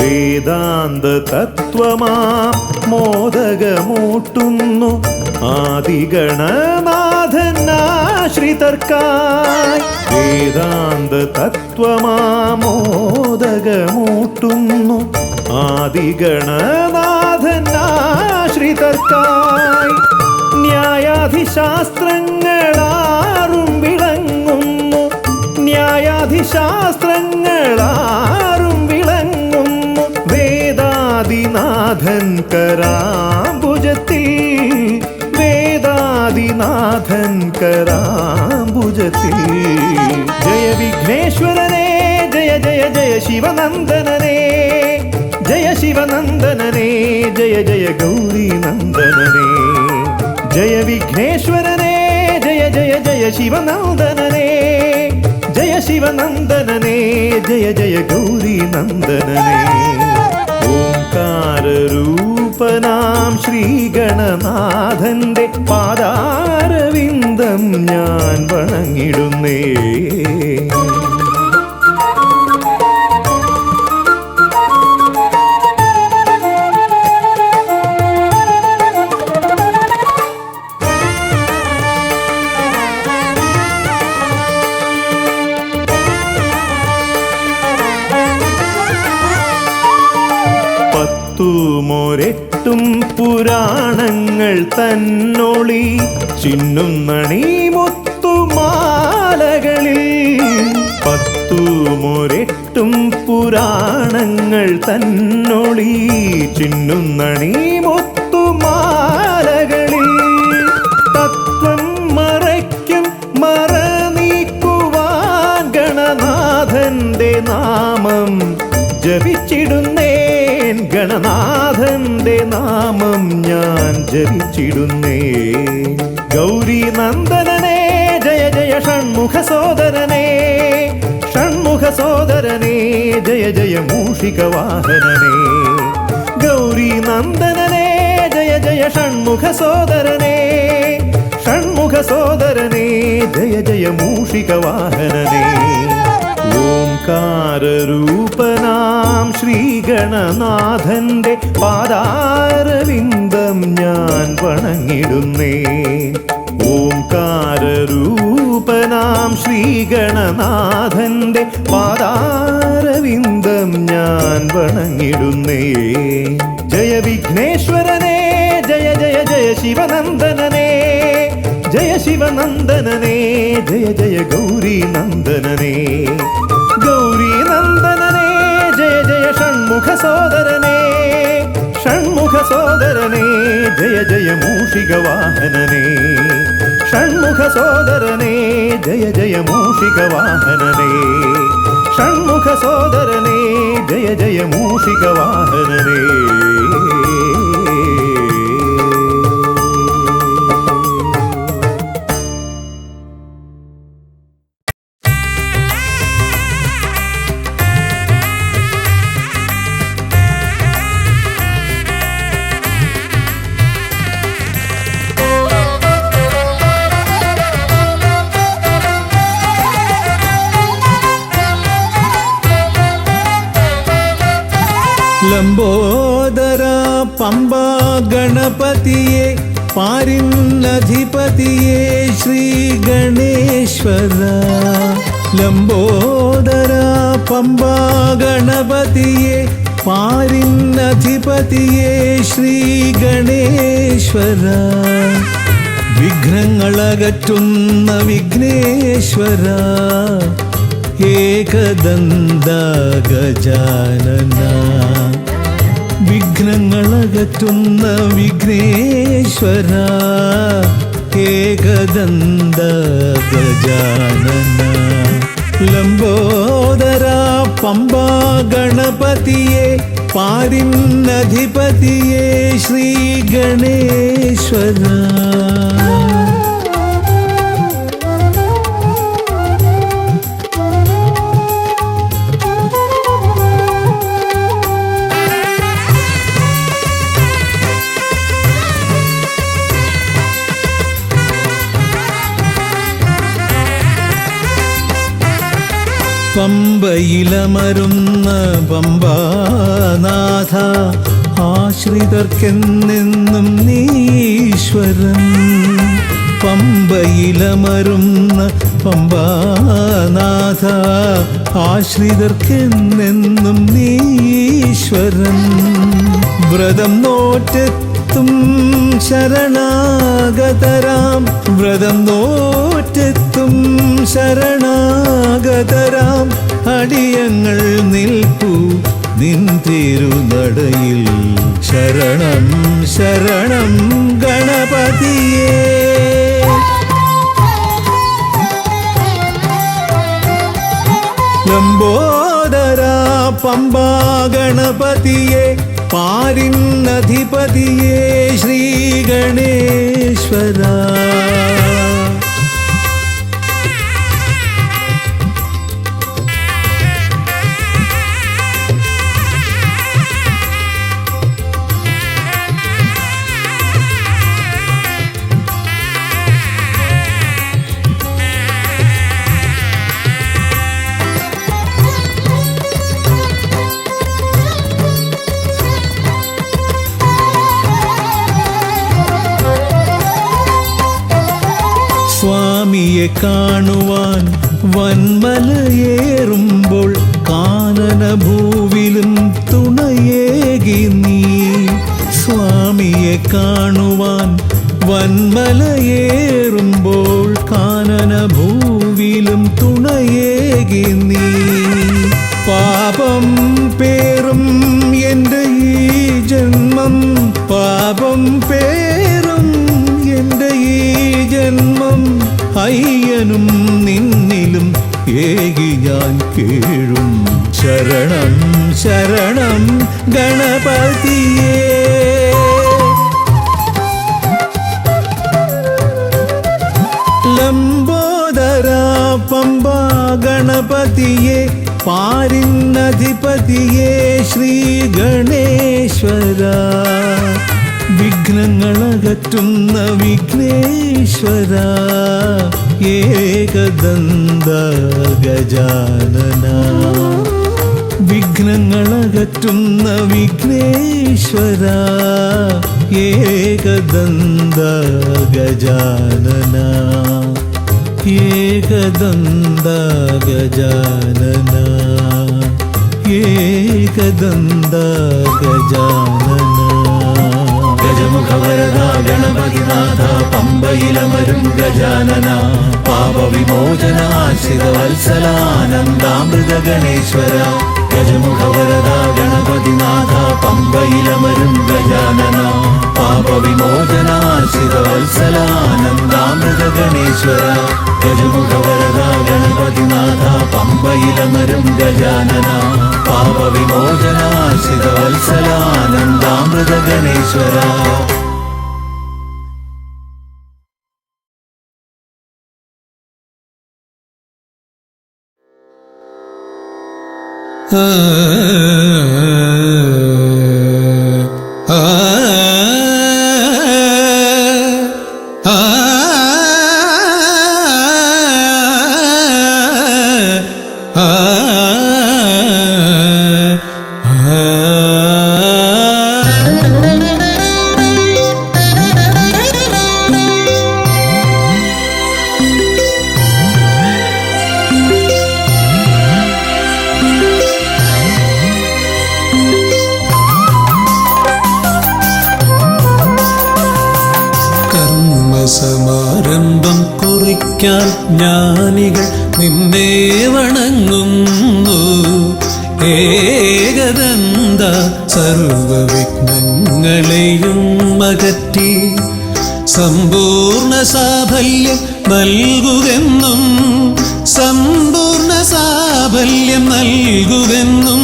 വേദാന്ത തത്വമാം മോദകമൂട്ടുന്നു ആദിഗണനാഥനാശ്രിതർക്കായി. വേദാന്ത തത്വമാം മോദകമൂട്ടുന്നു ആദിഗണനാഥനാശ്രിതർക്കായി. ന്യായാധിശാസ്ത്രങ്ങളാറും വിളങ്ങുന്നു, ന്യായാധിശാസ്ത്രങ്ങളാറും വിളങ്ങുന്നു വേദാദിനാഥൻ കരാംബുജത്തിൽ, വേദാദിനാഥൻ കരാംബുജത്തിൽ. ജയ വിഘ്നേശ്വരനേ ജയ ജയ ജയ ശിവനന്ദനനേ, ജയ ശിവനന്ദനനേ ജയ ജയ ഗൗരീനന്ദനനേ. ജയ വിഘ്നേശ്വരനേ ജയ ജയ ജയ ശിവനന്ദനനേ, ജയ ശിവനന്ദനനേ ജയ ജയ ഗൗരീനന്ദനനേ. ഓംകാരരൂപനാം ശ്രീഗണനാഥന്റെ പാദാരവിന്ദം ഞാൻ വണങ്ങിടുന്നേ. പത്തുമൊരെട്ടും പുരാണങ്ങൾ തന്നൊളി ചിന്നുന്നണി മുത്തുമാലകളിൽ. പത്തുമൊരെട്ടും പുരാണങ്ങൾ തന്നൊളി ചിന്നുന്നണി മുത്തുമാലകളിൽ. തത്വം മറയ്ക്കും മറ നീക്കുവാൻ ഗണനാഥന്റെ നാമം ജപിച്ചിടുന്നേൻ, ഗണനാഥന്റെ നാമം ഞാൻ ജപിച്ചിടുന്നേൻ. ഗൗരീനന്ദനനേ ജയ ജയ ഷൺമുഖ സോദരനേ, ഷൺമുഖ സോദരനേ ജയ ജയ മൂഷികവാഹനനേ. ഗൗരീനന്ദനനേ ജയ ജയ ഷൺമുഖ സോദരനേ, ഷൺമുഖ സോദരനേ ജയ ജയ മൂഷികവാഹനനേ. ഓംകാരരൂപനാം ശ്രീഗണനാഥന്റെ പാദാരവിന്ദം ഞാൻ വണങ്ങിടുന്നേ. ഓംകാരരൂപനാം ശ്രീഗണനാഥന്റെ പാദാരവിന്ദം ഞാൻ വണങ്ങിടുന്നേ. ജയ വിഘ്നേശ്വരനേ ജയ ജയ ജയ ശിവനന്ദനനേ, ജയ ശിവനന്ദനനേ ജയ ജയ ഗൗരീനന്ദനനേ. ഗൗരീനന്ദനനേ ജയ ജയ ഷൺമുഖ സോദരനേ, ഷൺമുഖ സോദരനേ ജയ ജയ മൂഷികവാഹനനേ. ഷൺമുഖ സോദരനേ ജയ ജയ മൂഷികവാഹനനേ, ഷൺമുഖ സോദരനേ ജയ ജയ മൂഷികവാഹനനേ. ലംബോദര പമ്പ ഗണപതിയെ പാരിന്നധിപതിയെ ശ്രീ ഗണേശ്വര. ലംബോദര പമ്പ ഗണപതിയെ പാരിന്നധിപതിയെ ശ്രീ ഗണേശ്വര. വിഘ്നങ്ങളകറ്റുന്ന വിഘ്നേശ്വര ഏകദന്ത ഗജാനന വിഘ്നങ്ങളകറ്റുന്ന വിഘ്നേശ്വര ഏകദന്ത ഗജാനന ലംബോദര പമ്പാ ഗണപതിയെ പാരിന്നധിപതിയെ ശ്രീ ഗണേശ്വര പമ്പയിലമരുന്ന പമ്പാനാഥ ആശ്രിതർക്കെന്നെന്നും നീശ്വരൻ പമ്പയിലമരുന്ന പമ്പാനാഥ ആശ്രിതർക്കെന്നെന്നും നീശ്വരൻ വ്രതം നോറ്റെത്തും ശരണാഗതരാം വ്രതം നോറ്റെത്തും ശരണാഗതരാം അടിയങ്ങൾ നിൽപ്പു നിൻ തിരുനടയിൽ ശരണം ശരണം ഗണപതിയേ ലംബോദര പമ്പാ ഗണപതിയെ പാരിന്നധിപതിയെ ശ്രീ ഗണേശ്വര സ്വാമിയെ കാണുവാൻ വന്മലയേറുമ്പോൾ കാനനഭൂവിലും തുണയേകി നീ സ്വാമിയെ കാണുവാൻ വന്മലയേറുമ്പോൾ കാനനഭൂവിലും തുണയേകി നീ പാപം പേറും എൻ്റെ ഈ ജന്മം പാപം പേറും എൻ്റെ ഈ ജന്മം അയ്യനും നിന്നിലും ഏകി ഞാൻ കേഴും ശരണം ശരണം ഗണപതിയേ ലംബോദര പമ്പാ ഗണപതിയെ പാരിന്നധിപതിയെ ശ്രീ ഗണേശ്വര വിഘ്നങ്ങളകറ്റുന്ന വിഘ്നേശ്വര ഏകദന്ത ഗജാനന വിഘ്നങ്ങളകറ്റുന്ന വിഘ്നേശ്വര ഏകദന്ത ഗജാനന ഏകദന്ത ഗജാനന ഏകദന്ത ഗജാനന ഗജമുഖവരദ ഗണപതിനാഥ പമ്പയിലമരും ഗജാനന പാപവിമോചന ആശ്രിത വത്സലാനന്ദാമൃത ഗണേശ്വര ഗജമുഖവരദ ഗണപതിനാഥ പമ്പയിലമരും ഗജാനന പാപവിമോചന ആശ്രിത വത്സലാനന്ദാമൃത ഗണേശ്വര ഗജമുഖവരദ ഗണപതിനാഥ പമ്പയിലമരും ഗജാനന പാപവിമോചന ആശ്രിത വത്സലാനന്ദാമൃത ഗണേശ്വര കർമ്മസമാരംഭം കുറിക്കാൻ ജ്ഞാനികൾ നിന്നെ വണങ്ങുന്നു. ഏകദന്ത സർവവിഘ്നങ്ങളെയും അകറ്റി സമ്പൂർണ്ണ സാഫല്യം നൽകുകെന്നും സമ്പൂർണ്ണ സാഫല്യം നൽകുകെന്നും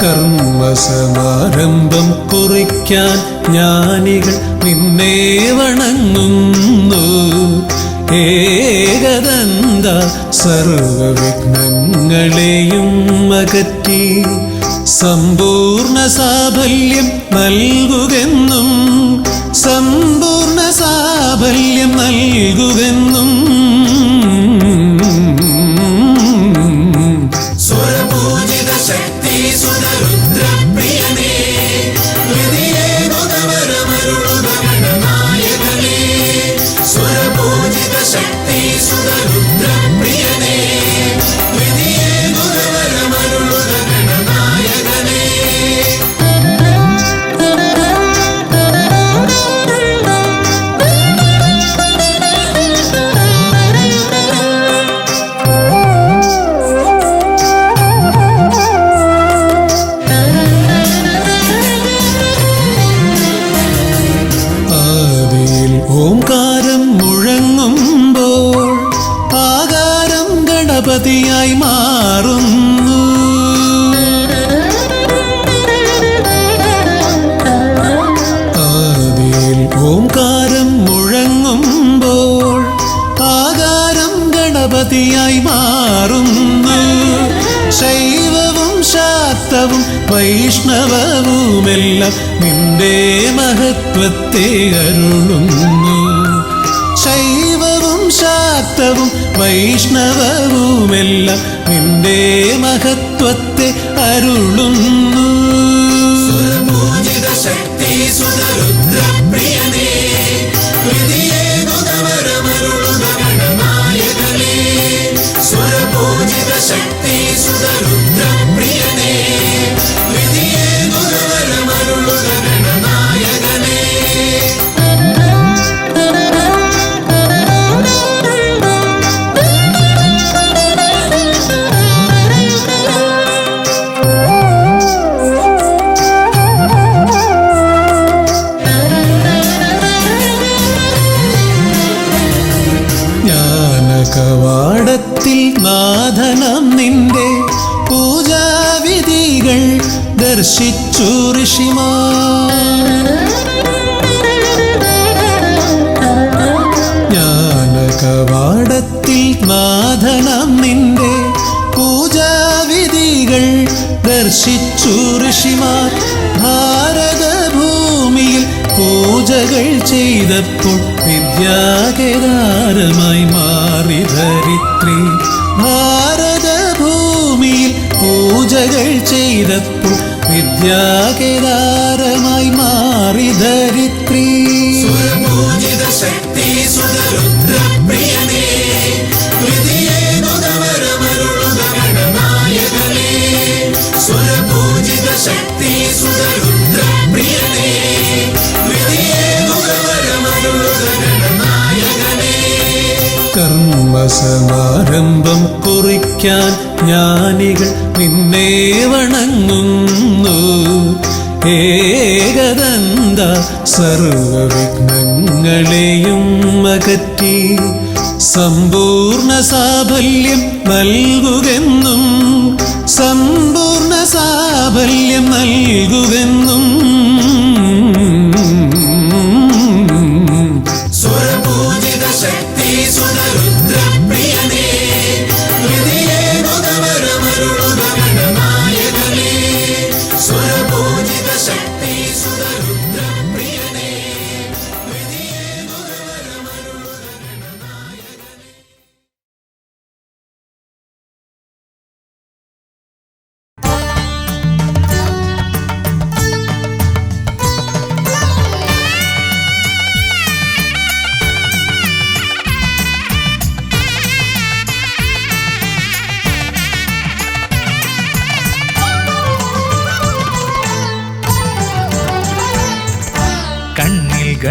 കർമ്മസമാരംഭം കുറിക്കാൻ ജ്ഞാനികൾ നിന്നെ വണങ്ങുന്നു. ഏകദന്ത സർവവിഘ്നങ്ങളെയും അകറ്റി സമ്പൂർണ്ണ സാഫല്യം നൽകുകെന്നും സമ്പൂർണ്ണ സാഫല്യം നൽകുകെന്നും സ്വരപൂജിത ശക്തി സുതരുദ്രപ്രിയനേ ഹൃദയേകുതവരമരുളുക ഗണനായകനേ. സ്വരപൂജിത ശക്തി സുതരുദ്രപ്രിയനേ ഹൃദയേകുതവരമരുളുക ഗണനായകനേ. ആദിയിൽ ഓംകാരം മുഴങ്ങുമ്പോൾ ആകാരം ഗണപതിയായി മാറുന്നു. ആദിയിൽ ഓംകാരം മുഴങ്ങുമ്പോൾ ആകാരം ഗണപതിയായി മാറുന്നു. ശൈവവും ശാക്തവും വൈഷ്ണവവുമെല്ലാം നിന്റെ മഹത്വത്തെ അരുളുന്നു. ശൈവവും ശാക്തവും വൈഷ്ണവവുമെല്ലാം നിന്റെ മഹത്വത്തെ അരുളുന്നു. സ്വരപൂജിത ശക്തി സുതരുദ്രപ്രിയനേ ഹൃദയേകുതവരമരുളുക ഗണനായകനേ. സ്വരപൂജിത ശക്തി സുതരുദ്രപ്രിയനേ ഹൃദയേകുതവരമരുളുക ഗണനായകനേ. ജ്ഞാനകവാടത്തിൽ നാഥനം നിന്റെ പൂജാവിധികൾ ദർശിച്ചു ഋഷിമാർ. ജ്ഞാനകവാടത്തിൽ നാഥനം നിന്റെ പൂജാവിധികൾ ദർശിച്ചു ഋഷിമാർ. ഭാരതഭൂമിയിൽ പൂജകൾ ചെയ്തപ്പോൾ വിദ്യാകേദാരമായി മാറി ധരിത്രി. ഭാരതഭൂമിയിൽ പൂജകൾ ചെയ്തപ്പോൾ വിദ്യാകേദാരമായി മാറി ധരിത്രി. സ്വരപൂജിത ശക്തി സുതരുദ്രപ്രിയനേ ഹൃദയേകുതവരമരുളുക ഗണനായകനേ. സ്വരപൂജിത ശക്തി സുതരുദ്രപ്രിയനേ ഹൃദയേകുതവരമരുളുക ഗണനായകനേ. കർമ്മസമാരംഭം കുറിക്കാൻ ജ്ഞാനികൾ നിന്നെ വണങ്ങുന്നു. ഏകദന്ത സർവവിഘ്നങ്ങളെയും അകറ്റി സമ്പൂർണ്ണ സാഫല്യം നൽകുകെന്നും സമ്പൂർണ്ണ സാഫല്യം നൽകുകെന്നും സ്വരപൂജിത ശക്തി സുതരുദ്രപ്രിയനേ ഹൃദയേകുതവരമരുളുക ഗണനായകനേ. സ്വരപൂജിത ശക്തി സുതരുദ്രപ്രിയനേ ഹൃദയേകുതവരമരുളുക ഗണനായകനേ.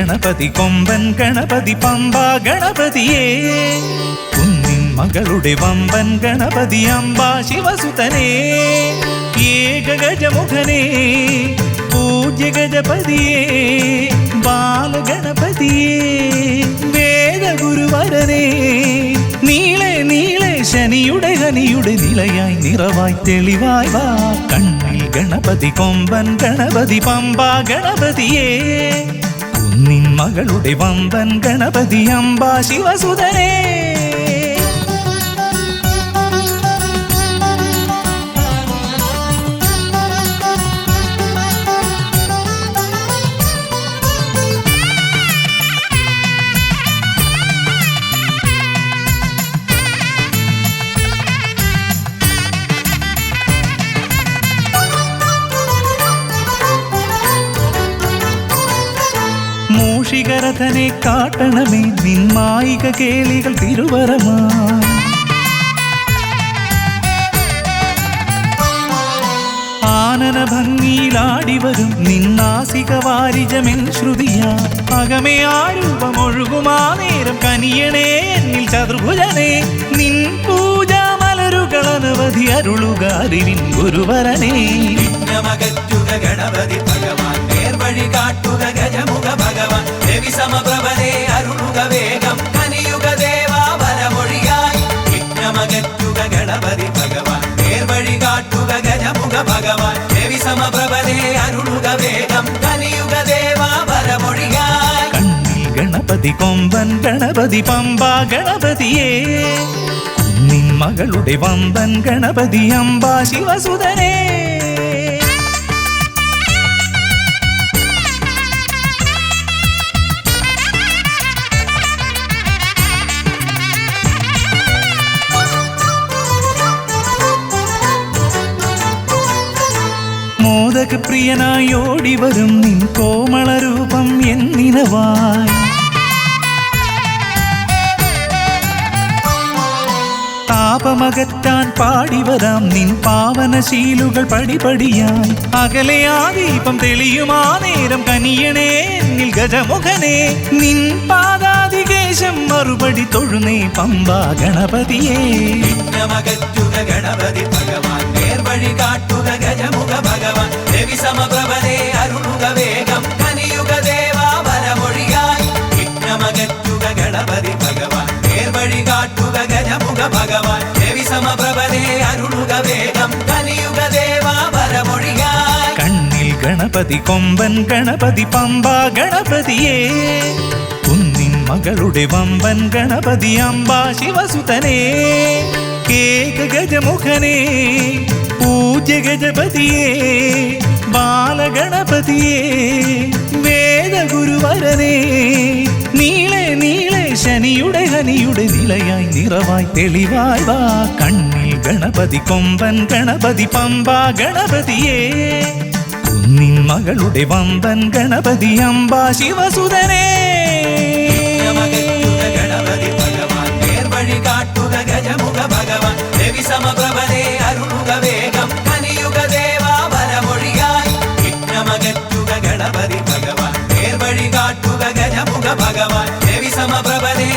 ഗണപതി കൊമ്പൻ ഗണപതി പമ്പാ ഗണപതിയേ കുന്നിൻ മകളുടെ വമ്പൻ ഗണപതി അംബാ ശിവസുതനേ ഏകഗജമുഖനേ പൂജ്യ ഗജപതിയേ ബാലഗണപതിയേ വേദഗുരുവരനേ നീളെ നീളെ ശനിയുടെ ഹനിയുടെ നിലയായി നിറവായി തെളിവായി വാ കണ്ണിൽ ഗണപതി കൊമ്പൻ ഗണപതി പമ്പാ ഗണപതിയേ കുന്നിൻ മകളുടെ വമ്പൻ ഗണപതി അംബാ ശിവസുതനേ മൂഷികരഥനെ കാട്ടണമേ നിന്മായിക കേളികൾ തിരുവരമായി ആനന ഭംഗിയിലാടിവരും നിന്നാസിക വാരിജമെൻ ശ്രുതിയാ അകമേ ആരൂപമൊഴുകുമാ നേരം കനിയണേ എന്നിൽ ചതുർഭുജനേ നിൻ പൂജാമലരുകളനവധി അരുളുകാരിൻ ഗുരുവരനേ വിഘ്നമകറ്റുക ഗണപതി ഭഗവാൻ നേർവഴി കാട്ടുക ഗജമുഖ ഭഗവാൻ രവി സമപ്രഭനെ അരുളുക വേഗം കനിയുക ദേവാ വരമൊഴിയായി വിഘ്നമകറ്റുക ഗണപതി ഭഗവാൻ നേർവഴി കാട്ടുക ഗജമുഖ ഭഗവാൻ രവി സമപ്രഭനെ അരുളുക വേഗം കനിയുക ദേവാ വരമൊഴിയായി കണ്ണിൽ ഗണപതി കൊമ്പൻ ഗണപതി പമ്പാ ഗണപതിയേ കുന്നിൻ മകളുടെ വമ്പൻ ഗണപതി അംബാ ശിവസുതനേ മോദകപ്രിയനായി ഓടിവരും നിൻ കോമളരൂപം എന്നിനവായി താപമകറ്റാൻ പാടിവരാം നിൻ പാവനശീലുകൾ പടിപടിയായി അകലെ ആ ദീപം തെളിയുമാ നേരം കനിയണേ എന്നിൽ ഗജമുഖനേ നിൻ പാദാതികേശം മറുപടി തൊഴുന്നേ പമ്പാ ഗണപതിയേ വിഘ്നമകറ്റുക ഗണപതി ഭഗവാൻ നേർവഴി കാട്ടുക ഗജമുഖ ഭഗവാൻ രവി സമപ്രഭനെ അരുളുക വേഗം കനിയുക ദേവാ വരമൊഴിയായി വിഘ്നമകറ്റുക ഗണപതി ഭഗവാൻ നേർവഴി കാട്ടുക ഗജമുഖ ഭഗവാൻ രവി സമപ്രഭനെ അരുളുക വേഗം കനിയുക ദേവാ വരമൊഴിയായി കണ്ണിൽ ഗണപതി കൊമ്പൻ ഗണപതി പമ്പാ ഗണപതിയേ കുന്നിൻ മകളുടെ വമ്പൻ ഗണപതി അംബാ ശിവസുതനേ ഏകഗജമുഖനേ പൂജ്യ ഗജപതിയേ ബാലഗണപതിയേ വേദഗുരുവരനേ നീളെ നീളെ ശനിയുടെ ഹനിയുടെ നിലയായി നിറവായി തെളിവായി വാ കണ്ണിൽ ഗണപതി കൊമ്പൻ ഗണപതി പമ്പാ ഗണപതിയേ കുന്നിൻ മകളുടെ വമ്പൻ ഗണപതി അംബാ ശിവസുതനേ വിഘ്നമകറ്റുക ഗണപതി ഭഗവാൻ നേർവഴി കാട്ടുക ഗജമുഖ ഭഗവാൻ രവി സമപ്രഭനെ അരുളുക വേഗം കനിയുക ദേവാ വരമൊഴിയായി വിഘ്നമകറ്റുക ഗണപതി ഭഗവാൻ നേർവഴി കാട്ടുക ഗജമുഖ ഭഗവാൻ രവി സമപ്രഭനെ